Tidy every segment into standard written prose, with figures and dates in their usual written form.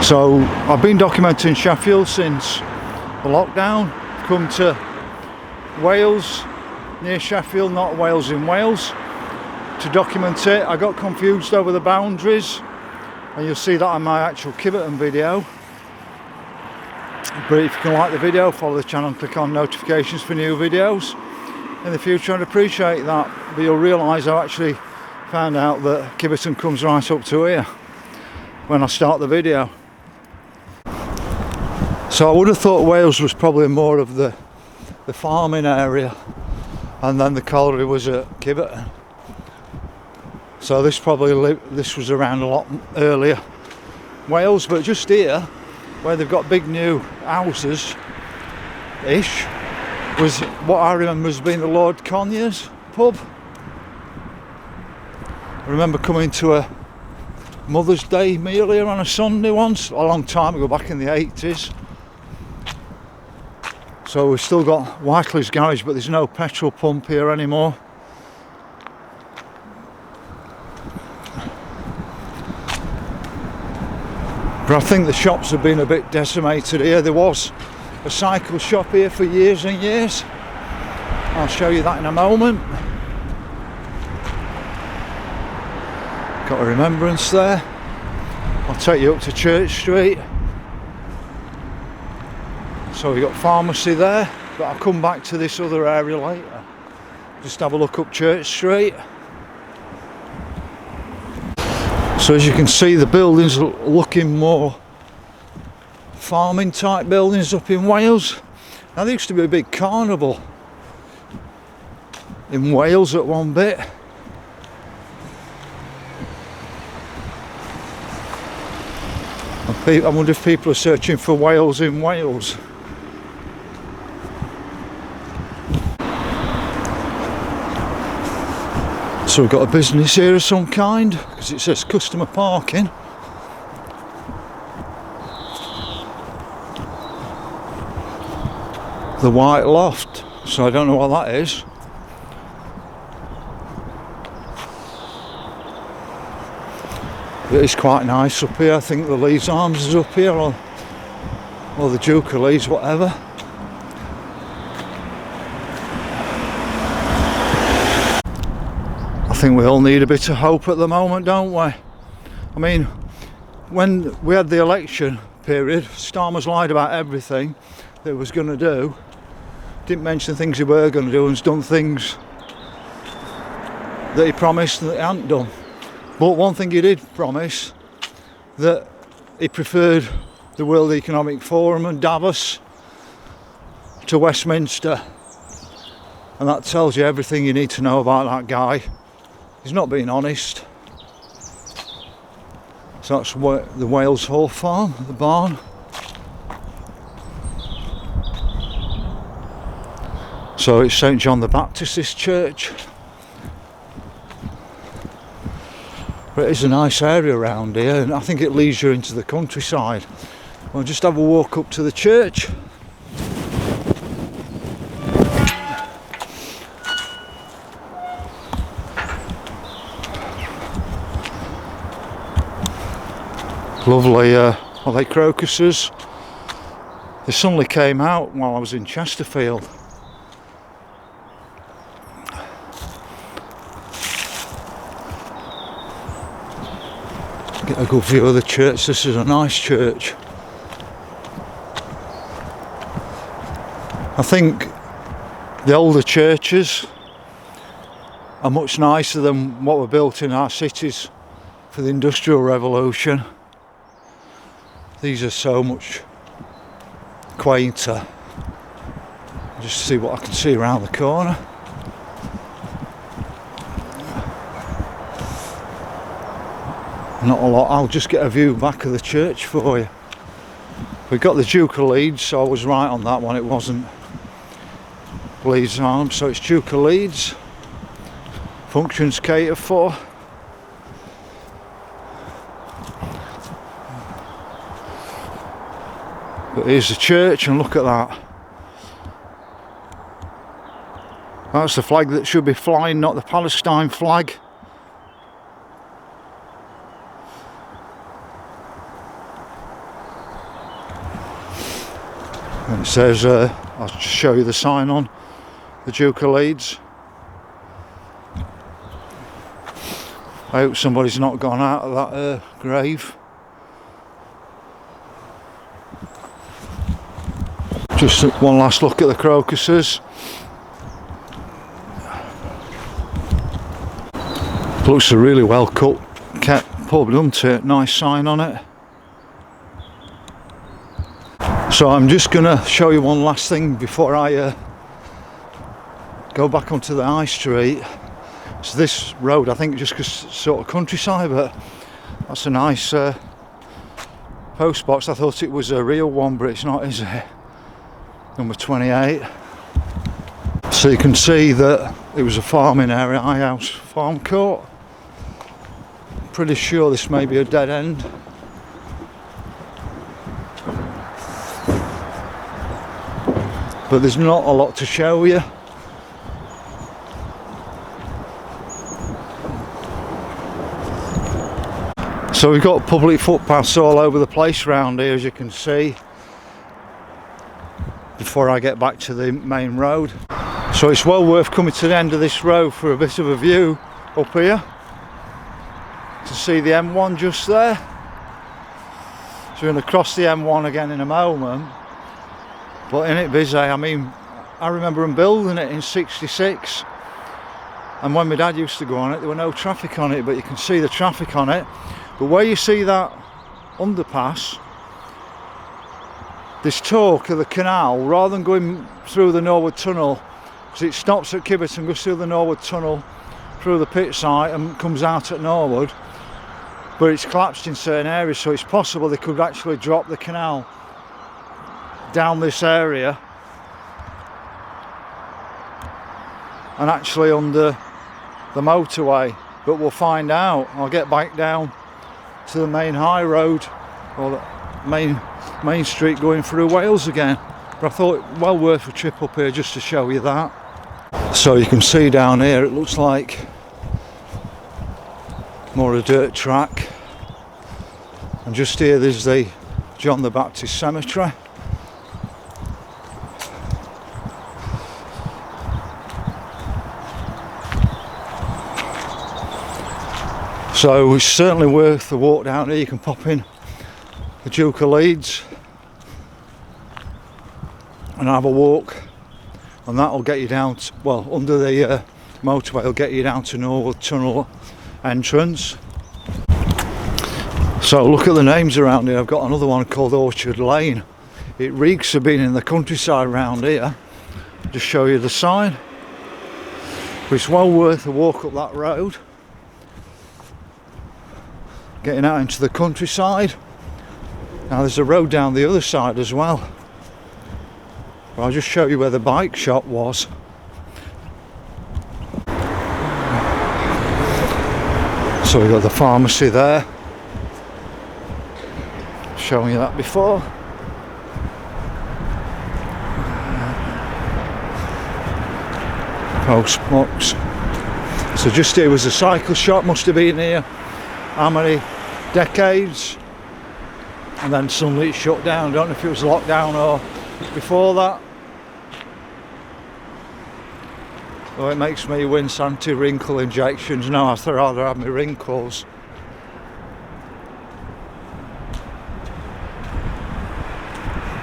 So I've been documenting Sheffield since the lockdown. Come to Wales, near Sheffield, not Wales in Wales, to document it. I got confused over the boundaries, and you'll see that on my actual Kiveton video. But if you can like the video, follow the channel and click on notifications for new videos in the future, I'd appreciate that. But you'll realise I actually found out that Kiveton comes right up to here when I start the video. So I would have thought Wales was probably more of the farming area, and then the colliery was at Kiveton. So this was around a lot earlier Wales, but just here where they've got big new houses ish was what I remember as being the Lord Conyers pub. I remember coming to a Mother's Day meal here on a Sunday once, a long time ago, back in the 80s. So we've still got Whiteley's garage, but there's no petrol pump here anymore. But I think the shops have been a bit decimated here. There was a cycle shop here for years and years. I'll show you that in a moment. Got a remembrance there. I'll take you up to Church Street. So we've got pharmacy there, but I'll come back to this other area later. Just have a look up Church Street. So as you can see, the buildings are looking more farming type buildings up in Wales. Now there used to be a big carnival in Wales at one bit. I wonder if people are searching for Wales in Wales. So we've got a business here of some kind, because it says customer parking. The White Loft, so I don't know what that is. It is quite nice up here. I think the Leeds Arms is up here, or the Duke of Leeds, whatever. I think we all need a bit of hope at the moment, don't we? I mean, when we had the election period, Starmer's lied about everything that he was going to do. Didn't mention things he were going to do, and has done things that he promised that he hadn't done. But one thing he did promise, that he preferred the World Economic Forum and Davos to Westminster. And that tells you everything you need to know about that guy. He's not being honest. So that's the Wales Hall Farm, the barn. So it's St John the Baptist's church. But it is a nice area around here, and I think it leads you into the countryside. We'll just have a walk up to the church. Lovely, are they crocuses? They suddenly came out while I was in Chesterfield. Get a good view of the church. This is a nice church. I think the older churches are much nicer than what were built in our cities for the Industrial Revolution. These are so much quainter. Just see what I can see around the corner. Not a lot. I'll just get a view back of the church for you. We've got the Duke of Leeds, so I was right on that one. It wasn't Leeds Arms, so it's Duke of Leeds. Functions catered for. But here's the church, and look at that. That's the flag that should be flying, not the Palestine flag. And it says, I'll just show you the sign on the Duke of Leeds. I hope somebody's not gone out of that grave. Just one last look at the crocuses. Looks a really well kept pub, doesn't it? Nice sign on it. So I'm just going to show you one last thing before I go back onto the high street. So this road, I think, just sort of countryside, but that's a nice post box. I thought it was a real one, but it's not, is it? Number 28. So you can see that it was a farming area, high house farm court. Pretty sure this may be a dead end. But there's not a lot to show you. So we've got public footpaths all over the place around here, as you can see, before I get back to the main road. So it's well worth coming to the end of this road for a bit of a view up here, to see the M1 just there. So we're going to cross the M1 again in a moment, but in it busy. I mean, I remember them building it in '66, and when my dad used to go on it, there were no traffic on it, but you can see the traffic on it. But where you see that underpass, this talk of the canal, rather than going through the Norwood Tunnel, because it stops at Kiveton, goes through the Norwood Tunnel, through the pit site and comes out at Norwood, but it's collapsed in certain areas, so it's possible they could actually drop the canal down this area and actually under the motorway, but we'll find out. I'll get back down to the main high road, or the main street going through Wales again, but I thought well worth a trip up here just to show you that. So you can see down here it looks like more a dirt track, and just here there's the John the Baptist Cemetery. So it's certainly worth the walk down here. You can pop in the Duke of Leeds and have a walk, and that will get you down to, well, under the motorway will get you down to Norwood Tunnel entrance. So look at the names around here. I've got another one called Orchard Lane. It reeks of being in the countryside around here. Just show you the sign, but it's well worth a walk up that road, getting out into the countryside. Now there's a road down the other side as well, but I'll just show you where the bike shop was. So we've got the pharmacy there, showing you that before. Post box. So just here was a cycle shop, must have been here how many decades, and then suddenly it shut down. I don't know if it was lockdown or before that. Well, it makes me wince, anti-wrinkle injections. No, I'd rather have my wrinkles.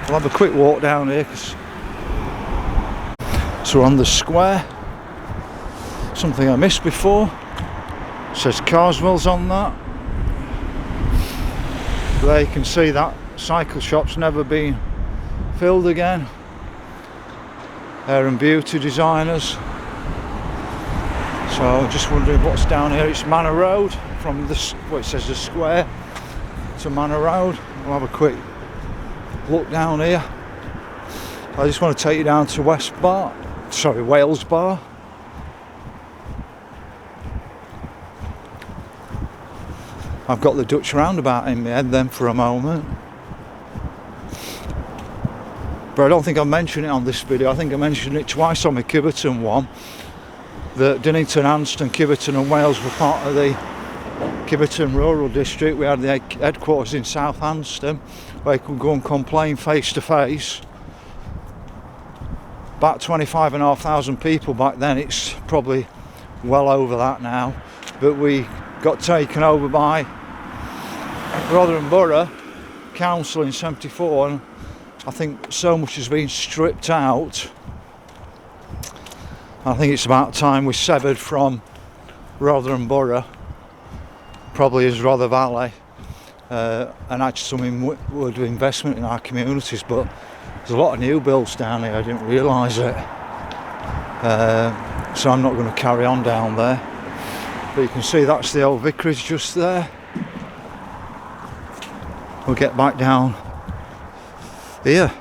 I'll have a quick walk down here, so we're on the square. Something I missed before. It says Carswell's on that. There you can see that cycle shop's never been filled again. Hair and beauty designers. So I'm just wondering what's down here. It's Manor Road, from this, well, it says the square to Manor Road. We'll have a quick look down here. I just want to take you down to Wales Bar. I've got the Dutch roundabout in my head then for a moment, but I don't think I mentioned it on this video. I think I mentioned it twice on my Kiveton one, that Dinnington, Anston, Kiveton and Wales were part of the Kiveton Rural District. We had the headquarters in South Anston, where you could go and complain face to face about 25,500 people back then. It's probably well over that now, but we got taken over by Rotherham Borough Council in 74, and I think so much has been stripped out. I think it's about time we severed from Rotherham Borough, probably as Rother Valley, and had some inward investment in our communities. But there's a lot of new builds down here, I didn't realise it, so I'm not going to carry on down there. But you can see that's the old vicarage just there. We'll get back down here.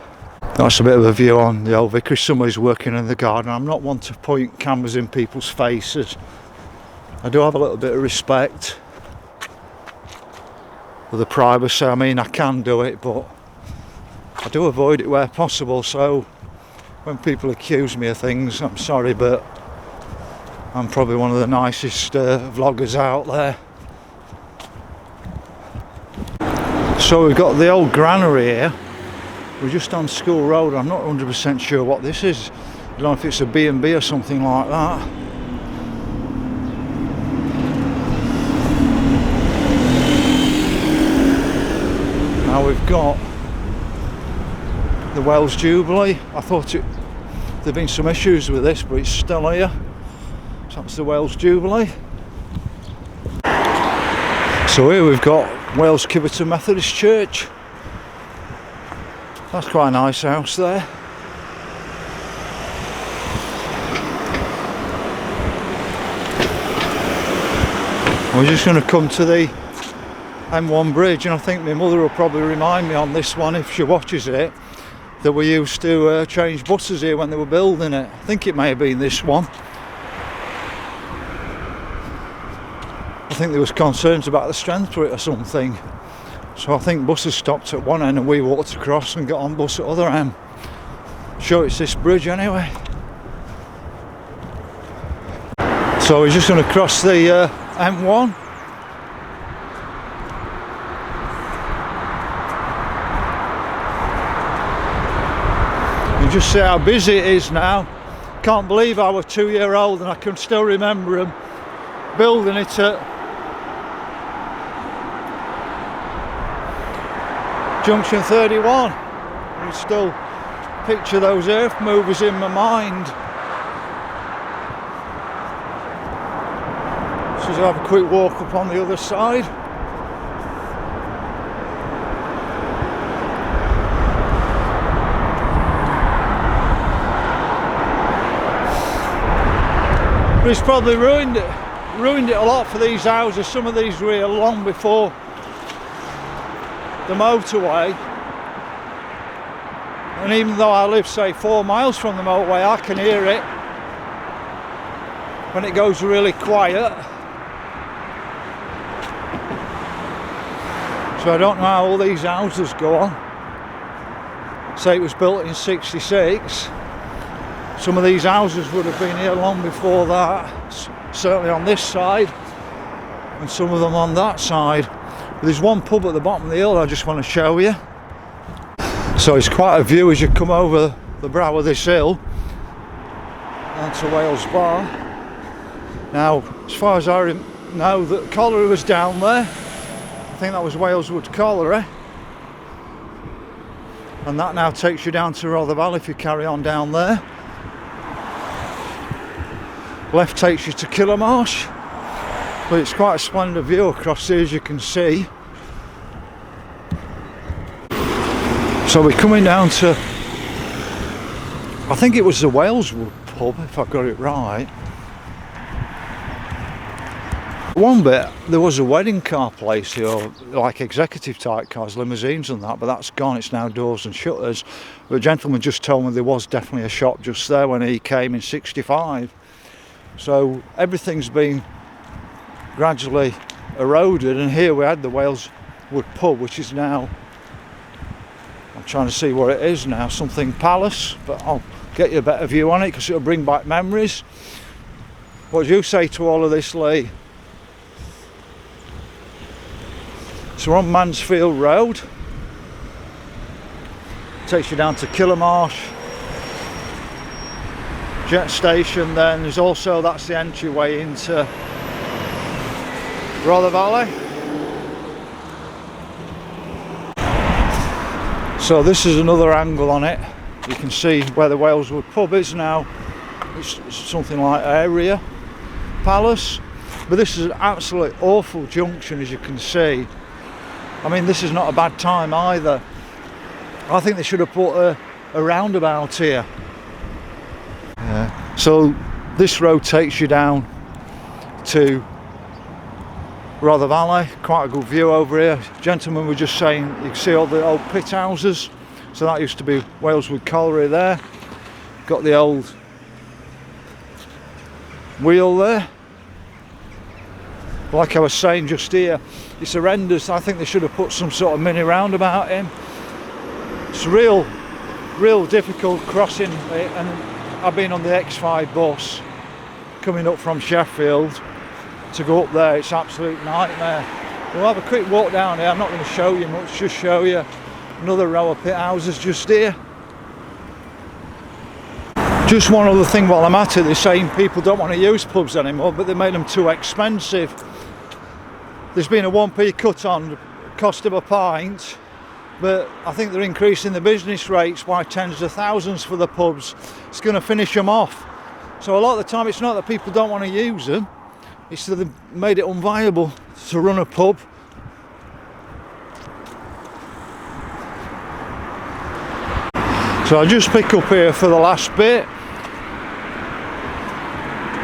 That's a bit of a view on the old vicarage. Somebody's working in the garden. I'm not one to point cameras in people's faces. I do have a little bit of respect for the privacy. I mean, I can do it, but I do avoid it where possible. So when people accuse me of things, I'm sorry, but I'm probably one of the nicest vloggers out there. So we've got the old granary here. We're just on School Road. I'm not 100% sure what this is. I don't know if it's a B&B or something like that. Now we've got the Wales Jubilee. I thought there'd been some issues with this, but it's still here. So that's the Wales Jubilee. So here we've got Wales Kiveton Methodist Church. That's quite a nice house there. We're just going to come to the M1 bridge, and I think my mother will probably remind me on this one, if she watches it, that we used to change buses here when they were building it. I think it may have been this one. I think there was concerns about the strength to it or something. So I think buses stopped at one end and we walked across and got on bus at other end. Sure, it's this bridge anyway. So we're just going to cross the M1. You just see how busy it is now. Can't believe I was 2-year-old and I can still remember them building it at Junction 31. I can still picture those earth movers in my mind. So I'll have a quick walk up on the other side. But it's probably ruined it a lot for these houses. Some of these were here long before the motorway, and even though I live say 4 miles from the motorway, I can hear it when it goes really quiet. So I don't know how all these houses go on. Say it was built in 66. Some of these houses would have been here long before that, certainly on this side, and some of them on that side. There's one pub at the bottom of the hill I just want to show you. So it's quite a view as you come over the brow of this hill onto Wales Bar. Now, as far as I know, the colliery was down there. I think that was Waleswood Colliery. And that now takes you down to Rother Valley if you carry on down there. Left takes you to Killamarsh. But it's quite a splendid view across here, as you can see. So we're coming down to, I think it was the Waleswood pub, if I got it right. One bit, there was a wedding car place here, like executive type cars, limousines and that, but that's gone. It's now doors and shutters. But a gentleman just told me there was definitely a shop just there when he came in 65. So everything's been gradually eroded, and here we had the Waleswood pub, which is now, I'm trying to see what it is now, something Palace, but I'll get you a better view on it because it'll bring back memories. What do you say to all of this, Lee? So we're on Mansfield Road, takes you down to Killamarsh, jet station. Then there's also, that's the entryway into Rother Valley. So this is another angle on it. You can see where the Waleswood pub is now. It's something like Area Palace, but this is an absolutely awful junction, as you can see. I mean, this is not a bad time either. I think they should have put a roundabout here. Yeah. So this road takes you down to Rother Valley. Quite a good view over here. Gentlemen were just saying, you can see all the old pit houses. So that used to be Waleswood Colliery there. Got the old wheel there. Like I was saying just here, it's horrendous. I think they should have put some sort of mini roundabout in. It's real difficult crossing it, and I've been on the X5 bus coming up from Sheffield to go up there. It's an absolute nightmare. We'll have a quick walk down here. I'm not going to show you much, just show you another row of pit houses just here. Just one other thing while I'm at it, they're saying people don't want to use pubs anymore, but they made them too expensive. There's been a 1p cut on the cost of a pint, but I think they're increasing the business rates by tens of thousands for the pubs. It's going to finish them off. So a lot of the time it's not that people don't want to use them, it's that they've made it unviable to run a pub. So I'll just pick up here for the last bit.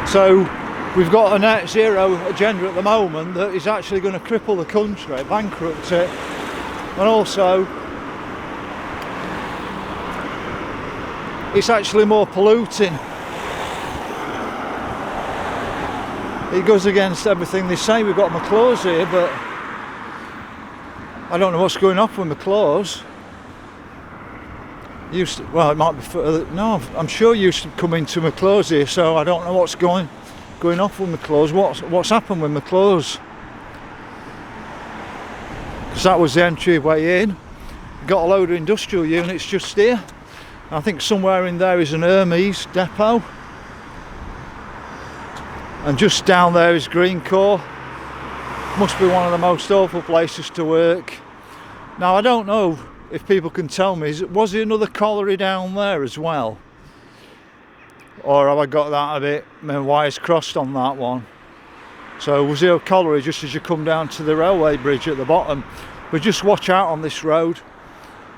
So we've got a net zero agenda at the moment that is actually going to cripple the country, bankrupt it, and also it's actually more polluting. It goes against everything they say. We've got McClaw's here, but I don't know what's going off with McClaw's. Well, it might be further. No, I'm sure you used to come into McClaw's here, so I don't know what's going off with McClaw's. What's happened with McClaw's? Because that was the entryway in. Got a load of industrial units just here. I think somewhere in there is an Hermes depot, and just down there is Greencore. Must be one of the most awful places to work. Now I don't know if people can tell me, was there another colliery down there as well? Or have I got that a bit, my wires crossed on that one? So was there a colliery just as you come down to the railway bridge at the bottom? But just watch out on this road.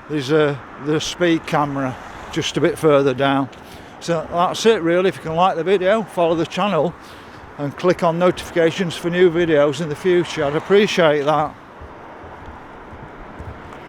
There's the speed camera just a bit further down. So that's it really. If you can like the video, follow the channel and click on notifications for new videos in the future. I'd appreciate that.